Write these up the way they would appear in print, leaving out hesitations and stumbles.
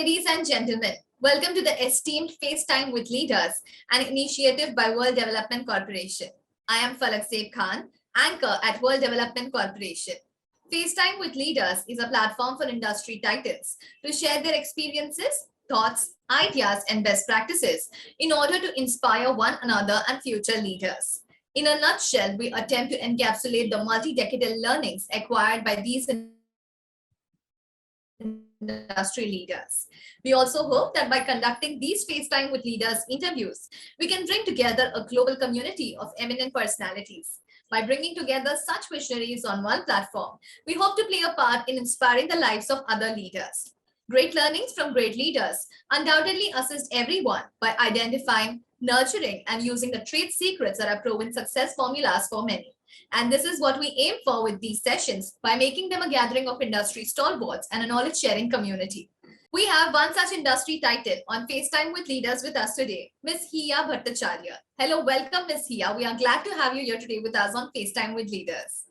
ladies and gentlemen. Welcome to the Esteemed FaceTime with Leaders, an initiative by World Development Corporation. I am Falak Saib Khan, anchor at World Development Corporation. FaceTime with Leaders is a platform for industry titans to share their experiences, thoughts, ideas, and best practices in order to inspire one another and future leaders. In a nutshell, we attempt to encapsulate the multi-decadal learnings acquired by these industry leaders. We also hope that by conducting these FaceTime with Leaders interviews, we can bring together a global community of eminent personalities. By bringing together such visionaries on one platform, we hope to play a part in inspiring the lives of other leaders. Great learnings from great leaders undoubtedly assist everyone by identifying, nurturing, and using the trade secrets that are proven success formulas for many. And this is what we aim for with these sessions by making them a gathering of industry stalwarts and a knowledge sharing community. We have one such industry titan on FaceTime with Leaders with us today, Ms. Hiya Bhattacharya. Hello, welcome Ms. Hiya. We are glad to have you here today with us on FaceTime with Leaders.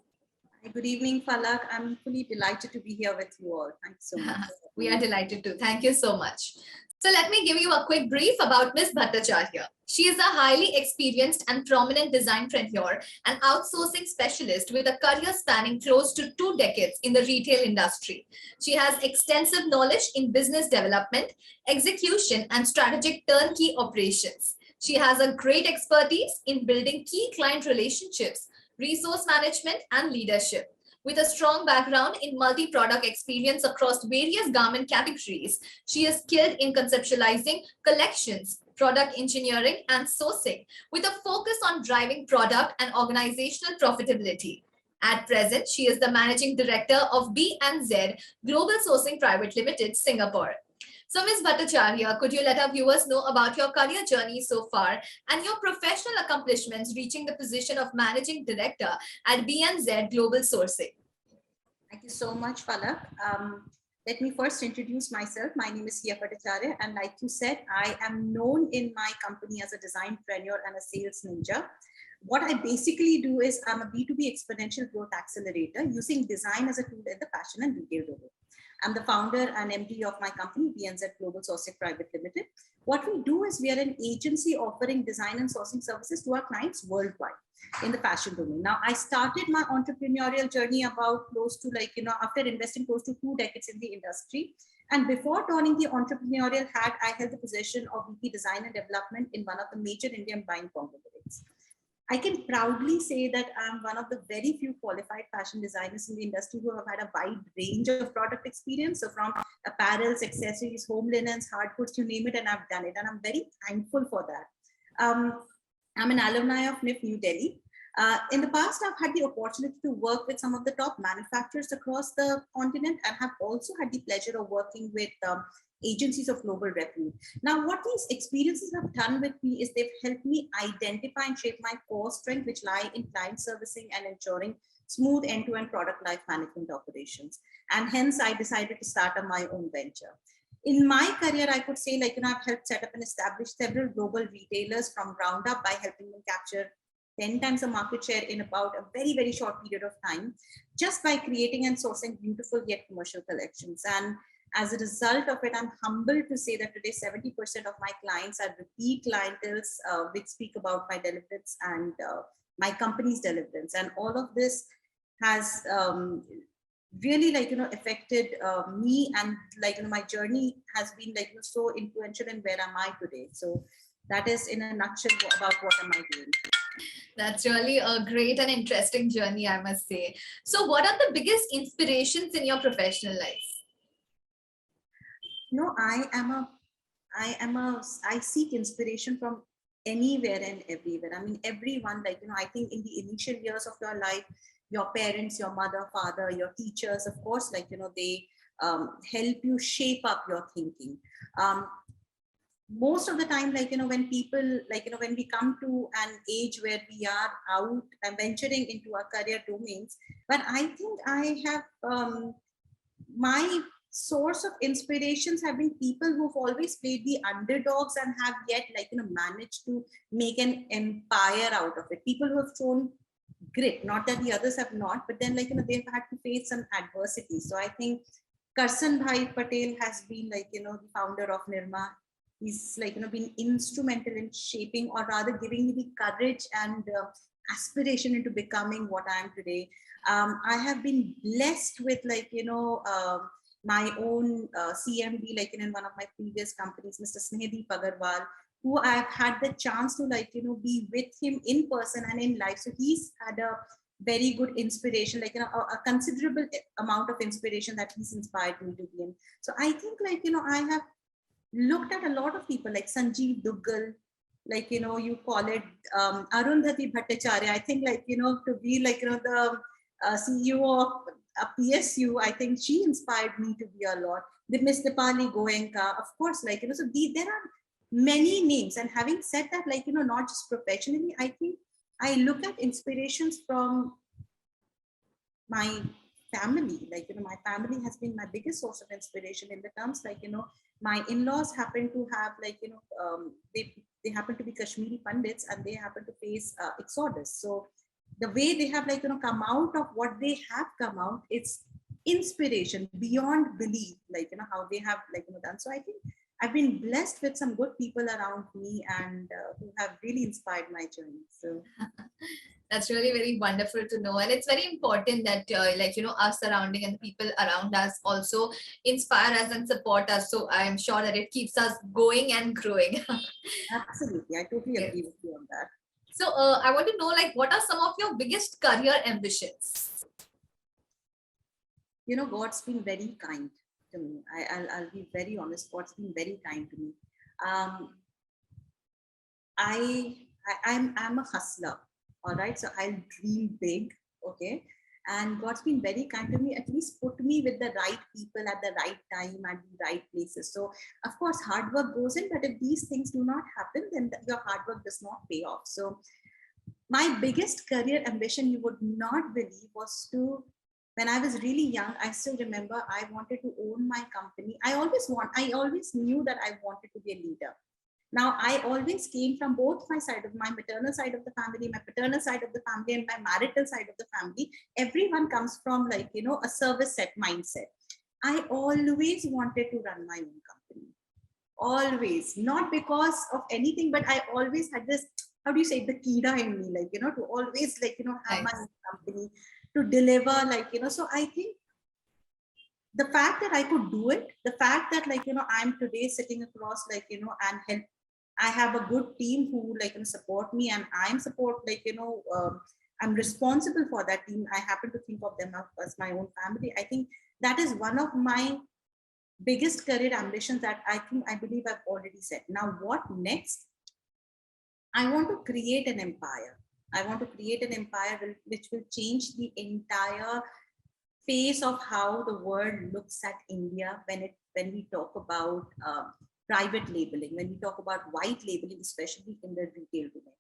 Good evening, Falak. I'm fully delighted to be here with you all. Thanks so much. We are delighted to. Thank you so much. So let me give you a quick brief about Ms. Bhattacharya. She is a highly experienced and prominent designpreneur and outsourcing specialist with a career spanning close to 2 decades in the retail industry. She has extensive knowledge in business development, execution, and strategic turnkey operations. She has a great expertise in building key client relationships, resource management, and leadership. With a strong background in multi-product experience across various garment categories, she is skilled in conceptualizing, collections, product engineering, and sourcing, with a focus on driving product and organizational profitability. At present, she is the managing director of B&Z Global Sourcing Pte. Limited, Singapore. So, Ms. Bhattacharya, could you let our viewers know about your career journey so far and your professional accomplishments reaching the position of Managing Director at B&Z Global Sourcing? Thank you so much, Falak. Let me first introduce myself. My name is Hiya Bhattacharya, and like you said, I am known in my company as a designpreneur and a sales ninja. What I basically do is I'm a B2B exponential growth accelerator using design as a tool in the fashion and retail domain. I'm the founder and MD of my company, B&Z Global Sourcing Pte. Limited. What we do is we are an agency offering design and sourcing services to our clients worldwide in the fashion domain. Now, I started my entrepreneurial journey about close to after investing close to 2 decades in the industry. And before donning the entrepreneurial hat, I held the position of VP Design and Development in one of the major Indian buying conglomerates. I can proudly say that I'm one of the very few qualified fashion designers in the industry who have had a wide range of product experience. So from apparels, accessories, home linens, hard goods, you name it, and I've done it. And I'm very thankful for that. I'm an alumni of NIF New Delhi. In the past, I've had the opportunity to work with some of the top manufacturers across the continent and have also had the pleasure of working with agencies of global repute. Now, what these experiences have done with me is they've helped me identify and shape my core strength, which lie in client servicing and ensuring smooth end-to-end product life management operations. And hence, I decided to start on my own venture. In my career, I could say, I've helped set up and establish several global retailers from ground up by helping them capture 10 times the market share in about a very, very short period of time, just by creating and sourcing beautiful yet commercial collections. And as a result of it, I'm humbled to say that today 70% of my clients are repeat clienteles, which speak about my deliverance and my company's deliverance. And all of this has really affected me, and my journey has been so influential in where am I today. So that is in a nutshell about what am I doing. That's really a great and interesting journey, I must say. So what are the biggest inspirations in your professional life? No, I seek inspiration from anywhere and everywhere. I mean, everyone, I think in the initial years of your life, your parents, your mother, father, your teachers, of course, they help you shape up your thinking. Most of the time, when people, when we come to an age where we are out and venturing into our career domains, but I think I have my source of inspirations have been people who've always played the underdogs and have yet managed to make an empire out of it. People who have shown grit, not that the others have not, but then they've had to face some adversity. So I think Karsan Bhai Patel has been like, the founder of Nirma. He's like, been instrumental in shaping, or rather giving me the courage and aspiration into becoming what I am today. I have been blessed with like, my own CMD, like in one of my previous companies, Mr. Snehadeep Agarwal, who I've had the chance to like, be with him in person and in life. So he's had a very good inspiration, like, a considerable amount of inspiration that he's inspired me to be in. So I think like, I have looked at a lot of people like Sanjeev Duggal, like, you call it Arundhati Bhattacharya. I think like, to be like, the CEO of PSU, I think she inspired me to be a lot. The Miss Dipali Goenka, of course, like, so there are many names. And having said that, like, not just professionally, I think I look at inspirations from my family. Like, my family has been my biggest source of inspiration in the terms like, my in-laws happen to have like, they happen to be Kashmiri Pandits, and they happen to face exodus. So the way they have like, come out of what they have come out, it's inspiration beyond belief, like, how they have like, done. So I think I've been blessed with some good people around me, and who have really inspired my journey. So that's really very wonderful to know, and it's very important that like our surrounding and people around us also inspire us and support us. So I'm sure that it keeps us going and growing. absolutely, I totally Yes. agree with you on that. So I want to know, like, what are some of your biggest career ambitions? God's been very kind to me. I'll be very honest. God's been very kind to me. Um, I'm a hustler. All right. So I'll dream big. Okay. And God's been very kind to me, at least put me with the right people at the right time, at the right places. So of course, hard work goes in, but if these things do not happen, then your hard work does not pay off. So my biggest career ambition, you would not believe, was to, when I was really young, I still remember I wanted to own my company. I always knew that I wanted to be a leader. Now, I always came from both my side of my maternal side of the family, my paternal side of the family, and my marital side of the family. Everyone comes from like, a service set mindset. I always wanted to run my own company. Always, not because of anything, but I always had this, how do you say, the kida in me, like, to always like, have my own company, to deliver, like, so I think the fact that I could do it, the fact that like, I'm today sitting across like, and help, I have a good team who like, support me, and I'm support like, I'm responsible for that team. I happen to think of them as my own family. I think that is one of my biggest career ambitions that I believe I've already said. Now, what next? I want to create an empire. I want to create an empire which will change the entire face of how the world looks at India when we talk about private labeling, when we talk about white labeling, especially in the retail domain.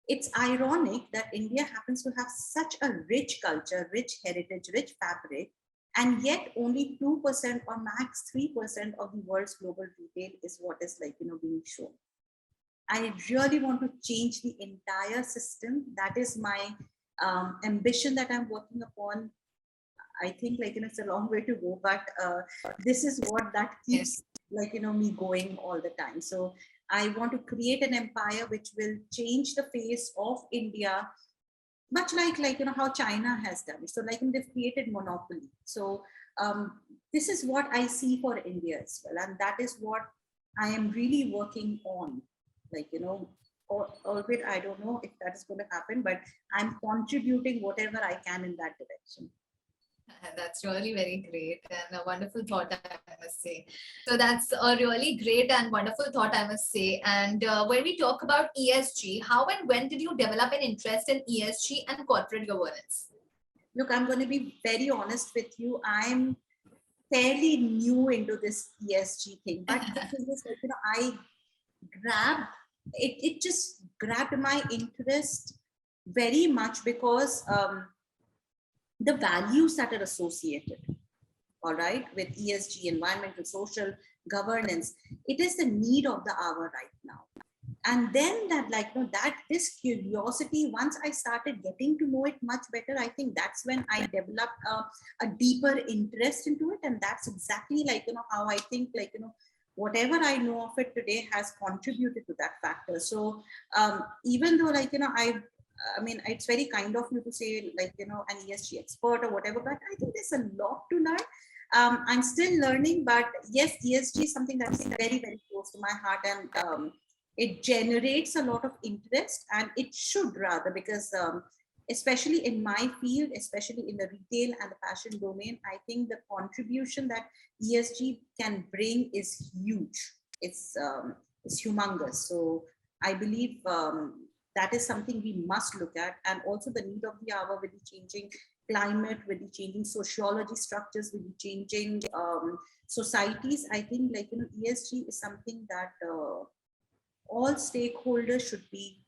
It's ironic that India happens to have such a rich culture, rich heritage, rich fabric, and yet only 2% or max 3% of the world's global retail is what is like, being shown. I really want to change the entire system. That is my ambition that I'm working upon. I think like, it's a long way to go, but this is what that keeps like, me going all the time. So I want to create an empire which will change the face of India, much like how China has done. So like they've created monopoly. So this is what I see for India as well. And that is what I am really working on. Like, albeit I don't know if that is going to happen, but I'm contributing whatever I can in that direction. That's really very great and a wonderful thought, I must say. So that's a really great and wonderful thought, I must say. And when we talk about ESG, how and when did you develop an interest in ESG and corporate governance? Look, I'm going to be very honest with you. I'm fairly new into this ESG thing, but the thing is, like, I grabbed it. It just grabbed my interest very much because the values that are associated, all right, with ESG, environmental, social governance, it is the need of the hour right now. And then that, like, you know, that this curiosity, once I started getting to know it much better, I think that's when I developed a deeper interest into it. And that's exactly, like, you know, how I think, like, you know, whatever I know of it today has contributed to that factor. So even though, like, you know, I mean, it's very kind of you to say, like, you know, an ESG expert or whatever, but I think there's a lot to learn. I'm still learning, but yes, ESG is something that's very, very close to my heart, and it generates a lot of interest, and it should, rather, because especially in my field, especially in the retail and the fashion domain, I think the contribution that ESG can bring is huge. It's humongous. So I believe that is something we must look at, and also the need of the hour with the changing climate, with the changing sociology structures, with the changing societies. I think, like, you know, ESG is something that all stakeholders should be,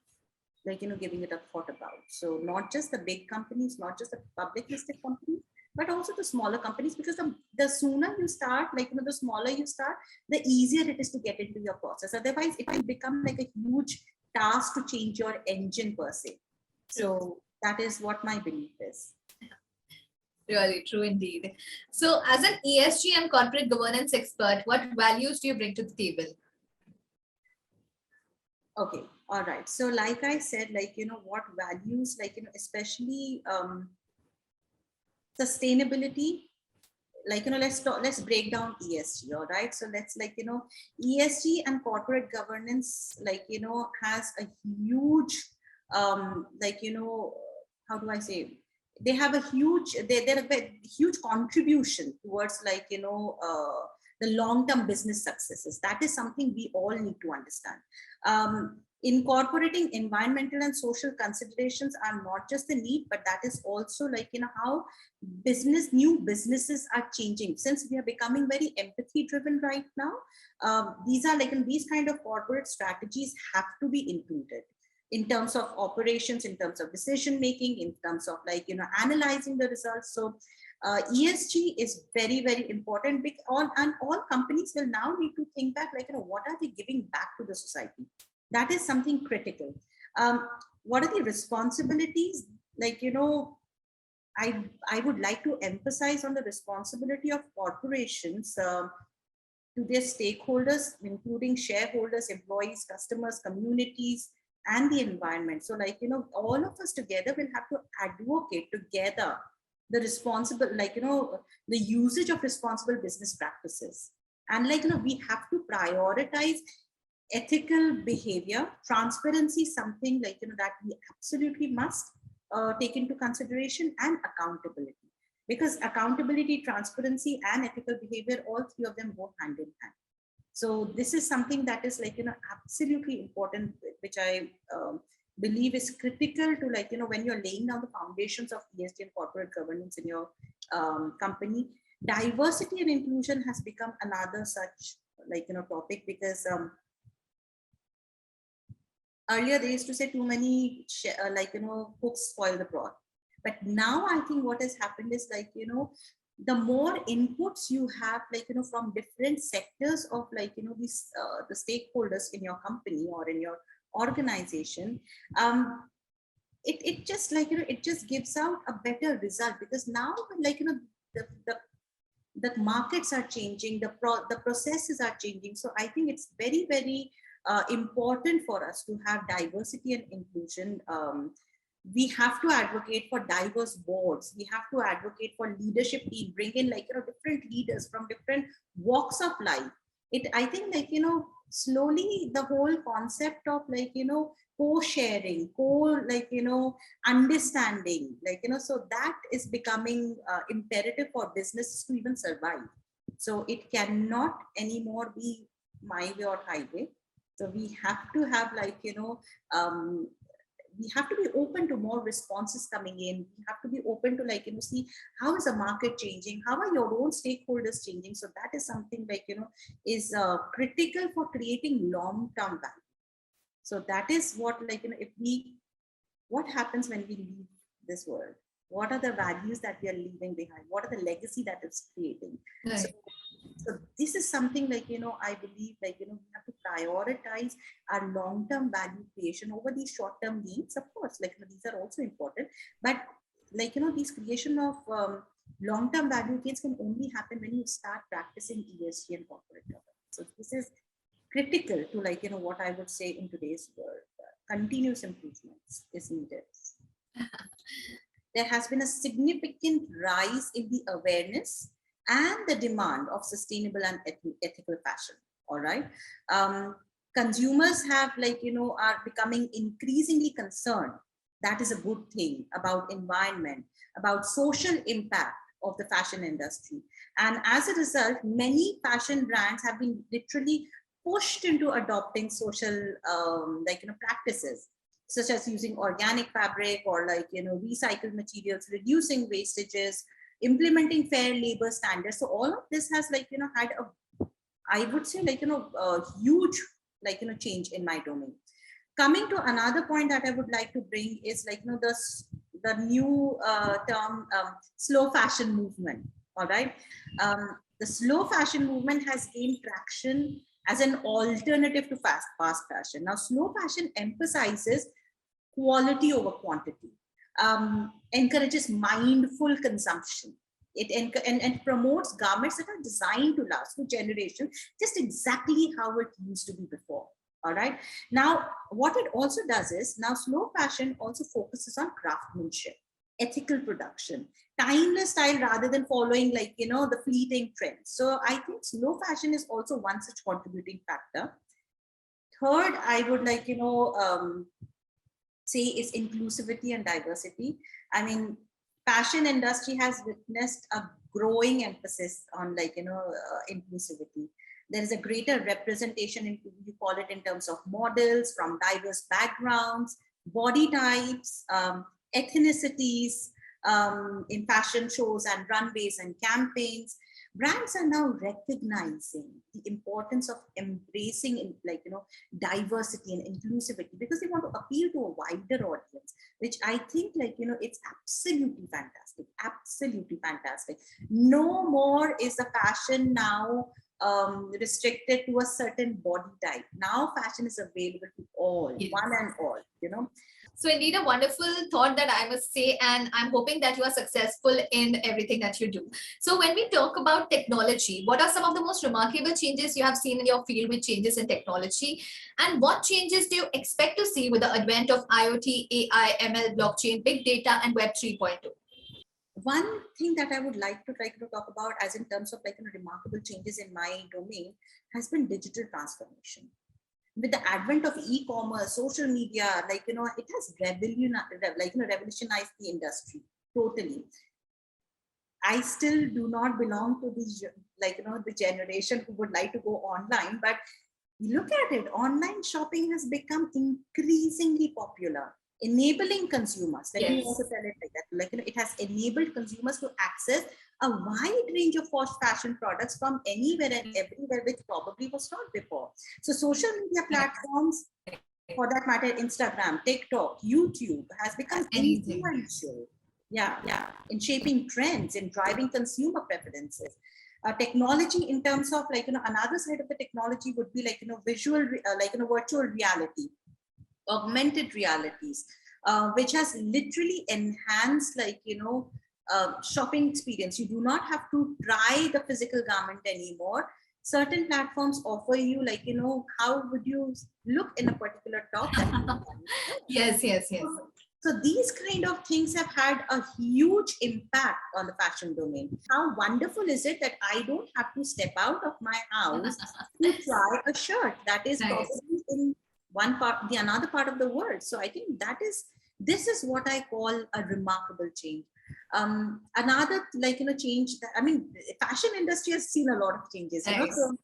like, you know, giving it a thought about. So not just the big companies, not just the public listed companies, but also the smaller companies, because the sooner you start, like, you know, the smaller you start, the easier it is to get into your process. Otherwise, it will become like a huge task to change your engine per se. So that is what my belief is. Really true indeed. So as an ESG and corporate governance expert, what values do you bring to the table? Okay, all right. So like I said, like, you know, what values, like, you know, especially sustainability, like, you know, let's break down ESG. All right. So let's, like, you know, ESG and corporate governance, like, you know, has a huge, like, you know, how do I say? They have a huge, they're a huge contribution towards, like, you know, the long-term business successes. That is something we all need to understand. Incorporating environmental and social considerations are not just the need, but that is also, like, you know, how new businesses are changing. Since we are becoming very empathy driven right now, these are, like, in these kind of corporate strategies have to be included in terms of operations, in terms of decision making, in terms of, like, you know, analyzing the results. So ESG is very, very important, and all companies will now need to think back, like, you know, what are they giving back to the society? That is something critical. What are the responsibilities? Like, you know, I would like to emphasize on the responsibility of corporations to their stakeholders, including shareholders, employees, customers, communities, and the environment. So, like, you know, all of us together will have to advocate together the responsible, like, you know, the usage of responsible business practices. And, like, you know, we have to prioritize ethical behavior. Transparency is something, like, you know, that we absolutely must take into consideration, and accountability, because accountability, transparency, and ethical behavior, all three of them go hand in hand. So this is something that is, like, you know, absolutely important, which I believe is critical to, like, you know, when you're laying down the foundations of ESG and corporate governance in your company. Diversity and inclusion has become another such, like, you know, topic, because earlier they used to say too many, like, you know, cooks spoil the broth. But now I think what has happened is, like, you know, the more inputs you have, like, you know, from different sectors of, like, you know, these the stakeholders in your company or in your organization, it just, like, you know, it just gives out a better result, because now, like, you know, the markets are changing, the processes are changing. So I think it's very, very important for us to have diversity and inclusion. We have to advocate for diverse boards. We have to advocate for leadership team, bring in, like, you know, different leaders from different walks of life. I think, like, you know, slowly the whole concept of, like, you know, co-sharing, like, you know, understanding, like, you know, so that is becoming imperative for businesses to even survive. So it cannot anymore be my way or highway. So we have to have, like, you know, we have to be open to more responses coming in. We have to be open to, like, you know, see how is the market changing, how are your own stakeholders changing. So that is something, like, you know, is critical for creating long-term value. So that is what, like, you know, what happens when we leave this world? What are the values that we are leaving behind? What are the legacy that it's creating? Right. So this is something, like, you know, I believe, like, you know, we have to prioritize our long-term value creation over these short-term gains. Of course, like, these are also important, but like, these creation of long-term value gains can only happen when you start practicing ESG and corporate governance. So this is critical to, like, what I would say in today's world. Continuous improvements is needed. There has been a significant rise in the awareness and the demand of sustainable and ethical fashion. All right. Consumers have, like, are becoming increasingly concerned. That is a good thing about environment, about social impact of the fashion industry. And as a result, many fashion brands have been literally pushed into adopting social practices, such as using organic fabric or, like, recycled materials, reducing wastages, implementing fair labor standards. So all of this has, like, had a, I would say, like, a huge, like, change in my domain. Coming to another point that I would like to bring is, like, the new term, slow fashion movement. All right. The slow fashion movement has gained traction as an alternative to fast fashion. Now, slow fashion emphasizes quality over quantity, encourages mindful consumption. It promotes garments that are designed to last for generations, just exactly how it used to be before. All right. Now, what it also does is, now slow fashion also focuses on craftsmanship, ethical production, timeless style, rather than following, like, the fleeting trends. So I think slow fashion is also one such contributing factor. Third, I would, like, say is inclusivity and diversity. I mean, fashion industry has witnessed a growing emphasis on, like, inclusivity. There is a greater representation, in, you call it, in terms of models from diverse backgrounds, body types, ethnicities, in fashion shows and runways and campaigns. Brands are now recognizing the importance of embracing, like, diversity and inclusivity, because they want to appeal to a wider audience, which I think, like, it's absolutely fantastic, absolutely fantastic. No more is the fashion now restricted to a certain body type. Now fashion is available to all, yes, one and all, So indeed a wonderful thought, that I must say, and I'm hoping that you are successful in everything that you do. So when we talk about technology, what are some of the most remarkable changes you have seen in your field with changes in technology? And what changes do you expect to see with the advent of IoT, AI, ML, blockchain, big data, and Web 3.0? One thing that I would like to try to talk about, as in terms of, like, remarkable changes in my domain, has been digital transformation. With the advent of e-commerce, social media, like, it has revolutionized the industry totally. I still do not belong to the, like, the generation who would like to go online, but look at it, online shopping has become increasingly popular, enabling consumers, let me also tell it like that, like, it has enabled consumers to access a wide range of fashion products from anywhere and everywhere, which probably was not before. So social media platforms, for that matter, Instagram, TikTok, YouTube, has become influential, in shaping trends, in driving consumer preferences. Technology, in terms of, like, another side of the technology would be, like, visual, virtual reality, augmented realities, which has literally enhanced, like, shopping experience. You do not have to try the physical garment anymore. Certain platforms offer you, like, how would you look in a particular top. Yes. So these kind of things have had a huge impact on the fashion domain. How wonderful is it that I don't have to step out of my house to try a shirt that is probably in one part, another part of the world. So I think this is what I call a remarkable change. Another, like, change that, I mean, fashion industry has seen a lot of changes. So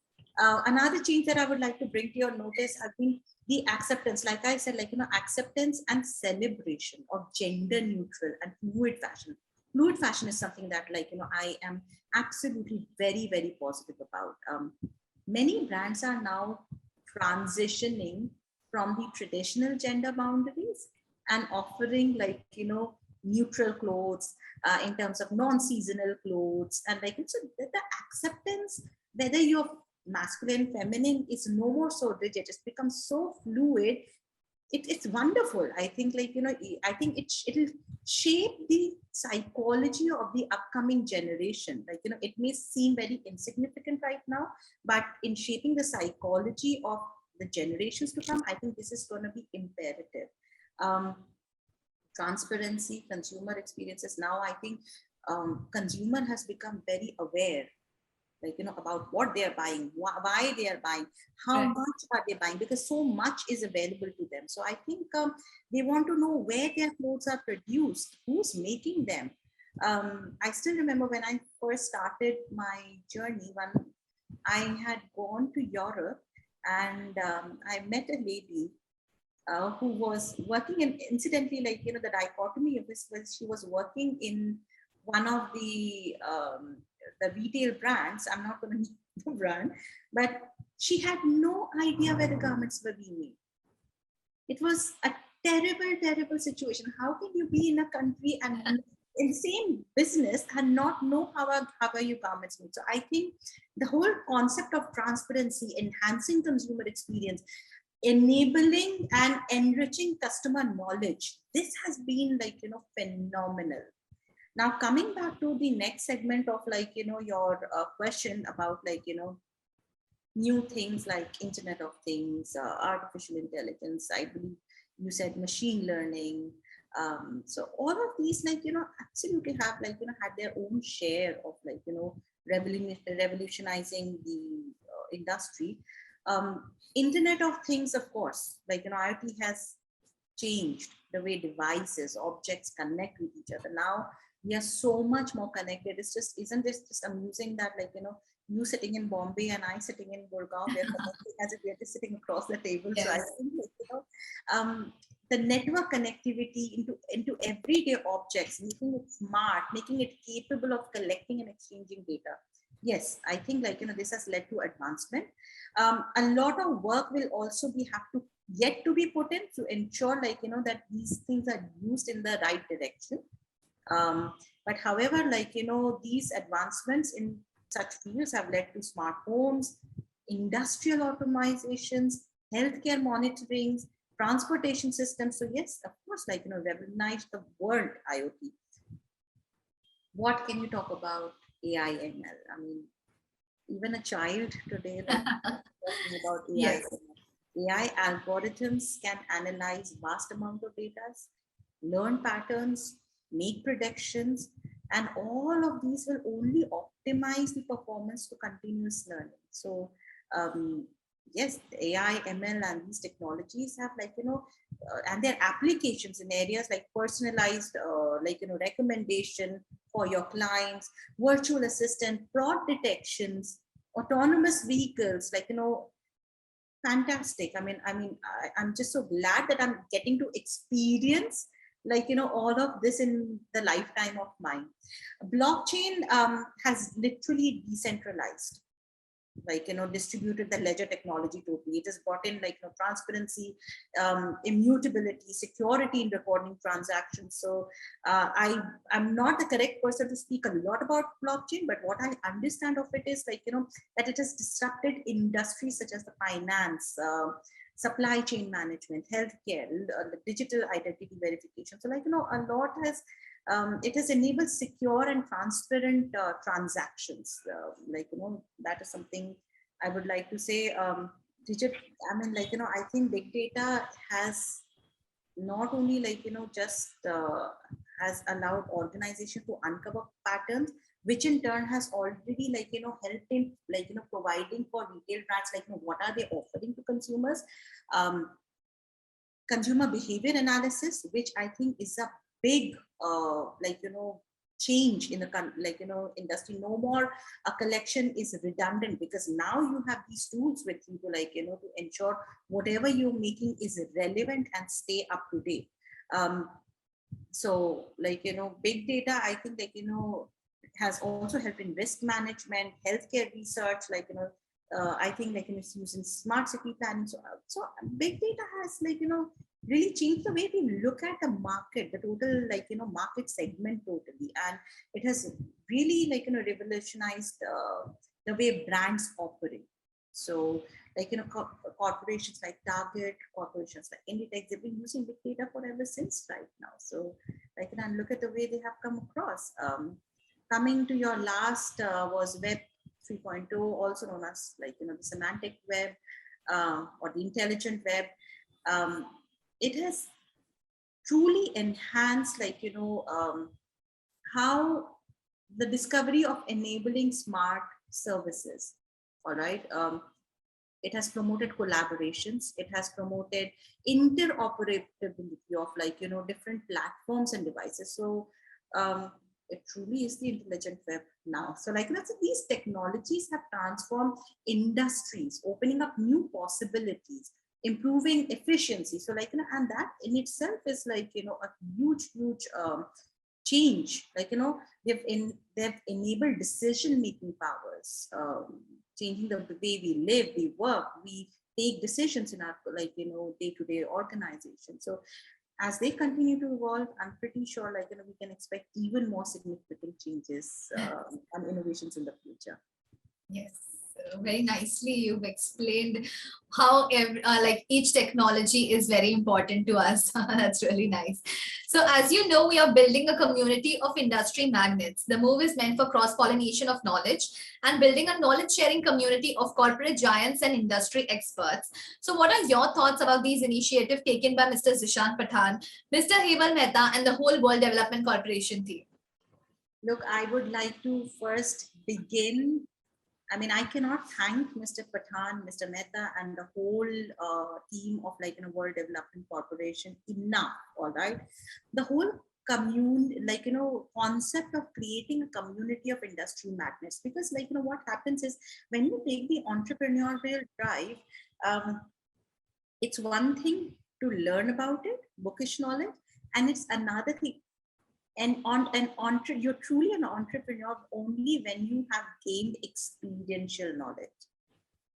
another change that I would like to bring to your notice, I think, the acceptance, like I said, like, acceptance and celebration of gender neutral and fluid fashion. Fluid fashion is something that, like, I am absolutely very, very positive about. Many brands are now transitioning from the traditional gender boundaries and offering, like, neutral clothes, in terms of non-seasonal clothes, and, like, so the acceptance, whether you're masculine, feminine is no more so rigid. It's become so fluid. It's wonderful. I think, like, I think it'll shape the psychology of the upcoming generation. Like, it may seem very insignificant right now, but in shaping the psychology of the generations to come, I think this is going to be imperative. Transparency, consumer experiences. Now, I think consumer has become very aware, like, about what they are buying, why they are buying, how much are they buying, because so much is available to them. So I think they want to know where their clothes are produced, who's making them. I still remember when I first started my journey, when I had gone to Europe, and I met a lady who was working in, incidentally, like, the dichotomy of this was she was working in one of the retail brands. I'm not going to name the brand, but she had no idea where the garments were being made. It was a terrible, terrible situation. How can you be in a country and in the same business and not know how are your garments made? So I think the whole concept of transparency, enhancing consumer experience, enabling and enriching customer knowledge, this has been, like, phenomenal. Now, coming back to the next segment of, like, your question about, like, new things like Internet of Things, artificial intelligence, I believe you said machine learning. So all of these, like, absolutely have, like, had their own share of, like, revolutionizing the industry. Internet of Things, of course, like, IoT has changed the way devices, objects connect with each other. Now we are so much more connected. It's just, isn't this just amusing that, like, you sitting in Bombay and I sitting in Gurgaon, we're connected as if we're just sitting across the table. Yes. So I think, like, the network connectivity into everyday objects, making it smart, making it capable of collecting and exchanging data. Yes, I think, like, this has led to advancement. A lot of work will also have to yet to be put in to ensure, like, that these things are used in the right direction. But however, like, these advancements in such fields have led to smart homes, industrial automations, healthcare monitoring, transportation systems. So yes, of course, like, revolutionize the world IoT. What can you talk about AI ML? I mean, even a child today that's talking about AI. Yes. AI algorithms can analyze vast amount of data, learn patterns, make predictions, and all of these will only optimize the performance to continuous learning. So yes, the AI, ML, and these technologies have, like, and their applications in areas like personalized, like, recommendation for your clients, virtual assistant, fraud detections, autonomous vehicles, like, fantastic. I mean, I'm just so glad that I'm getting to experience, like, all of this in the lifetime of mine. Blockchain has literally decentralized, like, distributed the ledger technology totally. It has brought in, like, transparency, immutability, security in recording transactions. So I'm not the correct person to speak a lot about blockchain, but what I understand of it is, like, that it has disrupted industries such as the finance, supply chain management, healthcare, digital identity verification. So, like, a lot has, it has enabled secure and transparent transactions. Like, that is something I would like to say. I mean, like, I think big data has not only, like, just has allowed organization to uncover patterns, which in turn has already, like, helped in, like, providing for retail brands, like, what are they offering to consumers. Consumer behavior analysis, which I think is a big, like, change in the, like, industry. No more a collection is redundant, because now you have these tools with you to, like, to ensure whatever you're making is relevant and stay up to date. So, like, big data, I think, like, has also helped in risk management, healthcare research, like, I think, like, it's used in smart city planning. So big data has, like, really changed the way we look at the market, the total, like, market segment totally. And it has really, like, revolutionized the way brands operate. So like, corporations like Target, corporations like Inditex, they've been using big data for ever since right now. So like, and look at the way they have come across. Coming to your last was Web 3.0, also known as like, the semantic web or the intelligent web. It has truly enhanced like, how the discovery of enabling smart services. All right. It has promoted collaborations. It has promoted interoperability of like, different platforms and devices. So it truly is the intelligent web now. So like, so these technologies have transformed industries, opening up new possibilities, improving efficiency. So like, and that in itself is like, a huge change. Like, they've enabled decision-making powers, changing the way we live, we work, we take decisions in our like, day-to-day organization. So as they continue to evolve, I'm pretty sure like, we can expect even more significant changes and innovations in the future. Yes, very nicely you've explained how like each technology is very important to us. That's really nice. So as you know, we are building a community of industry magnets. The move is meant for cross-pollination of knowledge and building a knowledge-sharing community of corporate giants and industry experts. So what are your thoughts about these initiatives taken by Mr. Zishan Pathan, Mr. Hemal Mehta, and the whole World Development Corporation team? Look, I would like to first begin. I mean, I cannot thank Mr. Pathan, Mr. Mehta, and the whole team of like, World Development Corporation enough. All right. The whole like, concept of creating a community of industry magnets, because like, what happens is when you take the entrepreneurial drive, it's one thing to learn about it, bookish knowledge, and it's another thing. And you're truly an entrepreneur only when you have gained experiential knowledge.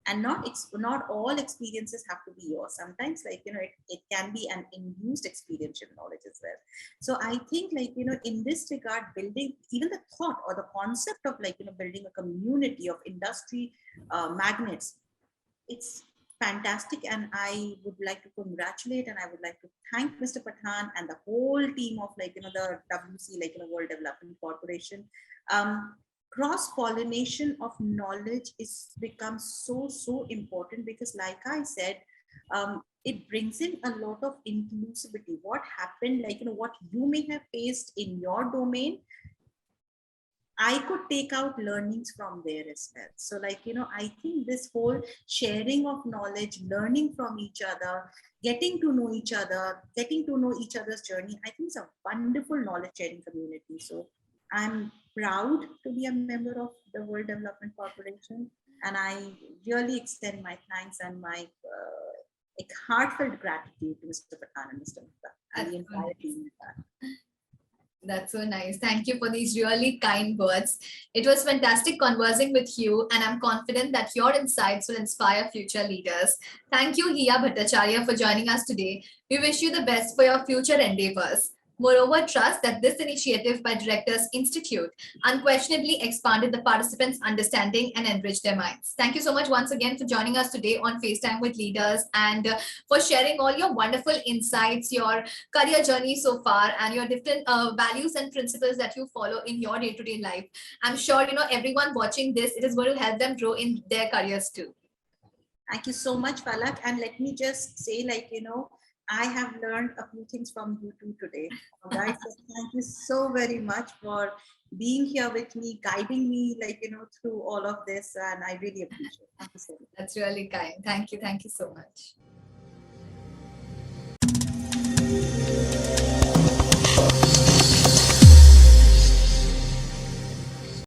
And not all experiences have to be yours. Sometimes like, it can be an induced experiential knowledge as well. So I think like, in this regard, building even the thought or the concept of like, building a community of industry magnets, it's fantastic. And I would like to congratulate and I would like to thank Mr. Pathan and the whole team of like, the WC, like, World Development Corporation. Cross-pollination of knowledge is becomes so important because like I said, it brings in a lot of inclusivity. What happened, like, what you may have faced in your domain, I could take out learnings from there as well. So like, I think this whole sharing of knowledge, learning from each other, getting to know each other, getting to know each other's journey, I think it's a wonderful knowledge sharing community. So I'm proud to be a member of the World Development Corporation. And I really extend my thanks and my heartfelt gratitude to Mr. Pathan and Mr. Mehta and the entire team. That's so nice. Thank you for these really kind words. It was fantastic conversing with you, and I'm confident that your insights will inspire future leaders. Thank you, Hiya Bhattacharya, for joining us today. We wish you the best for your future endeavors. Moreover, trust that this initiative by Directors Institute unquestionably expanded the participants' understanding and enriched their minds. Thank you so much once again for joining us today on FaceTime with Leaders and for sharing all your wonderful insights, your career journey so far, and your different values and principles that you follow in your day-to-day life. I'm sure, everyone watching this, it is going to help them grow in their careers too. Thank you so much, Palak. And let me just say, like, I have learned a few things from you too today. Guys, so thank you so very much for being here with me, guiding me, like, through all of this. And I really appreciate it. Thank you so much. That's really kind. Thank you. Thank you so much.